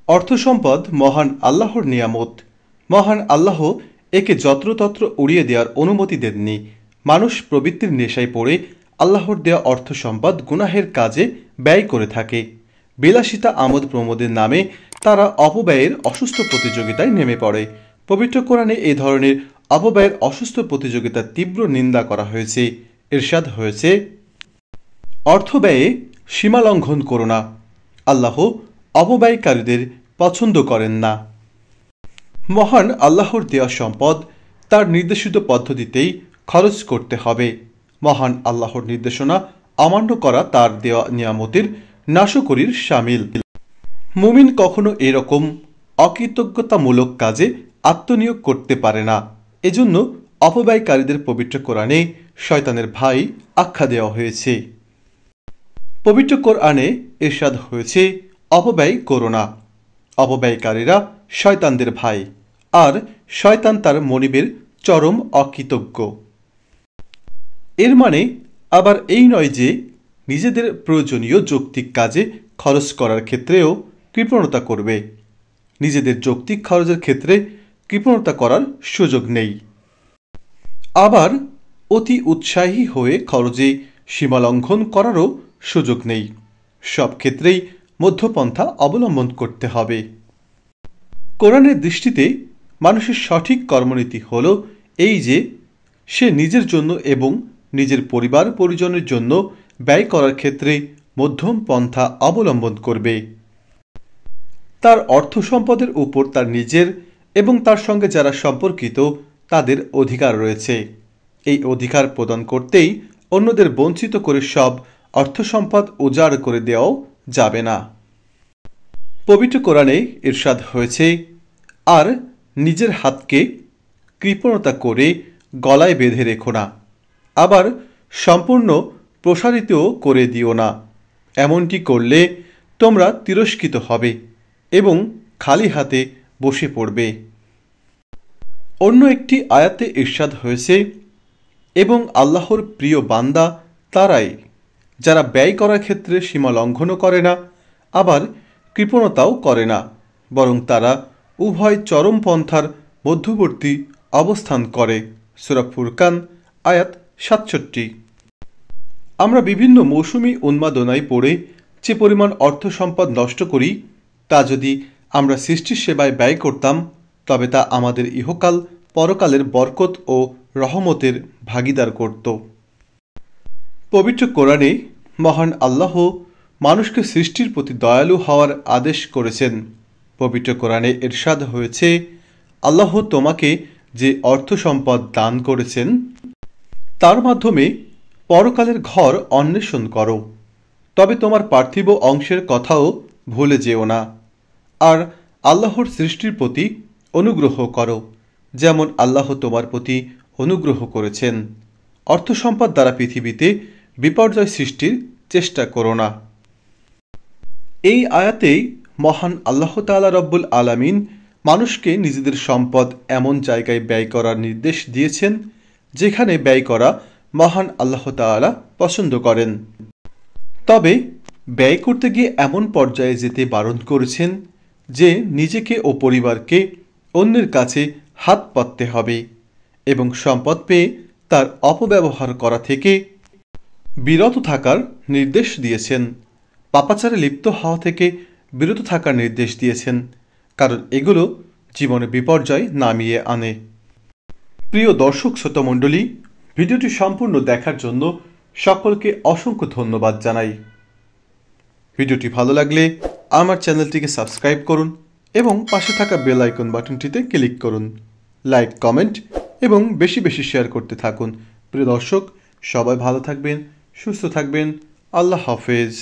অর্থ সম্পদ মহান আল্লাহর নিয়ামত। মহান আল্লাহ একে যত্রতত্র উড়িয়ে দেওয়ার অনুমতি দেননি। মানুষ প্রবৃত্তির নেশায় পড়ে আল্লাহর দেওয়া অর্থ সম্পদ গুনাহের কাজে ব্যয় করে থাকে। বিলাসিতা আমোদ প্রমোদের নামে তারা অপব্যয়ের অসুস্থ প্রতিযোগিতায় নেমে পড়ে। পবিত্র কোরআনে এই ধরনের অপব্যয়ের অসুস্থ প্রতিযোগিতার তীব্র নিন্দা করা হয়েছে। ইরশাদ হয়েছে, অর্থ ব্যয়ে সীমা লঙ্ঘন করো না, আল্লাহ অপব্যয়কারীদের পছন্দ করেন না। মহান আল্লাহর দেওয়া সম্পদ তার নির্দেশিত পদ্ধতিতেই খরচ করতে হবে। মহান আল্লাহর নির্দেশনা অমান্য করা তার দেওয়া নিয়ামতের নাশকরির শামিল। মুমিন কখনো এরকম অকৃতজ্ঞতামূলক কাজে আত্মনিয়োগ করতে পারে না। এজন্য অপব্যয়কারীদের পবিত্র কোরআনে শয়তানের ভাই আখ্যা দেওয়া হয়েছে। পবিত্র কোরআনে ইরশাদ হয়েছে, অপব্যয় করো না, অপব্যয়কারীরা শয়তানদের ভাই, আর শয়তান তার মনিবের চরম অকৃতজ্ঞ। এর মানে আবার এই নয় যে নিজেদের প্রয়োজনীয় যৌক্তিক কাজে খরচ করার ক্ষেত্রেও কৃপণতা করবে। নিজেদের যৌক্তিক খরচের ক্ষেত্রে কৃপণতা করার সুযোগ নেই। আবার অতি উৎসাহী হয়ে খরচে সীমালঙ্ঘন করারও সুযোগ নেই। সব ক্ষেত্রেই মধ্যপন্থা অবলম্বন করতে হবে। কোরআনের দৃষ্টিতে মানুষের সঠিক কর্মনীতি হল এই যে সে নিজের জন্য এবং নিজের পরিবার পরিজনের জন্য ব্যয় করার ক্ষেত্রে মধ্যম পন্থা অবলম্বন করবে। তার অর্থ সম্পদের উপর তার নিজের এবং তার সঙ্গে যারা সম্পর্কিত তাদের অধিকার রয়েছে। এই অধিকার প্রদান করতেই অন্যদের বঞ্চিত করে সব অর্থ সম্পদ উজাড় করে দেওয়াও যাবে না। পবিত্র কোরআনে ইরশাদ হয়েছে, আর নিজের হাতকে কৃপণতা করে গলায় বেঁধে রেখো না, আবার সম্পূর্ণ প্রসারিতও করে দিও না। এমনটি করলে তোমরা তিরস্কৃত হবে এবং খালি হাতে বসে পড়বে। অন্য একটি আয়াতে ইরশাদ হয়েছে, এবং আল্লাহর প্রিয় বান্দা তারাই যারা ব্যয় করার ক্ষেত্রে সীমা লঙ্ঘনও করে না, আবার কৃপণতাও করে না, বরং তারা উভয় চরমপন্থার মধ্যবর্তী অবস্থান করে। সূরা ফুরকান আয়াত ৬৭। আমরা বিভিন্ন মৌসুমি উন্মাদনায় পড়ে যে পরিমাণ অর্থ সম্পদ নষ্ট করি, তা যদি আমরা সৃষ্টির সেবায় ব্যয় করতাম তবে তা আমাদের ইহকাল পরকালের বরকত ও রহমতের ভাগিদার করত। পবিত্র কোরআনে মহান আল্লাহ মানুষকে সৃষ্টির প্রতি দয়ালু হওয়ার আদেশ করেছেন। পবিত্র কোরআনে ইরশাদ হয়েছে, আল্লাহ তোমাকে যে অর্থ সম্পদ দান করেছেন তার মাধ্যমে পরকালের ঘর অন্বেষণ করো, তবে তোমার পার্থিব অংশের কথাও ভুলে যেও না। আর আল্লাহর সৃষ্টির প্রতি অনুগ্রহ করো, যেমন আল্লাহ তোমার প্রতি অনুগ্রহ করেছেন। অর্থ সম্পদ দ্বারা পৃথিবীতে বিপর্যয় সৃষ্টির চেষ্টা করো না। এই আয়াতেই মহান আল্লাহ তাআলা রব্বুল আলামিন মানুষকে নিজেদের সম্পদ এমন জায়গায় ব্যয় করার নির্দেশ দিয়েছেন যেখানে ব্যয় করা মহান আল্লাহ তাআলা পছন্দ করেন। তবে ব্যয় করতে গিয়ে এমন পর্যায়ে যেতে বারণ করেছেন যে নিজেকে ও পরিবারকে অন্যের কাছে হাত পাততে হবে এবং সম্পদ পেয়ে তার অপব্যবহার করা থেকে বিরত থাকার নির্দেশ দিয়েছেন। পাপাচারে লিপ্ত হওয়া থেকে বিরত থাকার নির্দেশ দিয়েছেন, কারণ এগুলো জীবনে বিপর্যয় নামিয়ে আনে। প্রিয় দর্শক শ্রোতামণ্ডলী, ভিডিওটি সম্পূর্ণ দেখার জন্য সকলকে অসংখ্য ধন্যবাদ জানাই। ভিডিওটি ভালো লাগলে আমার চ্যানেলটিকে সাবস্ক্রাইব করুন এবং পাশে থাকা বেল আইকন বাটনটিতে ক্লিক করুন। লাইক, কমেন্ট এবং বেশি বেশি শেয়ার করতে থাকুন। প্রিয় দর্শক, সবাই ভালো থাকবেন, সুস্থ থাকবেন। আল্লাহ হাফেজ।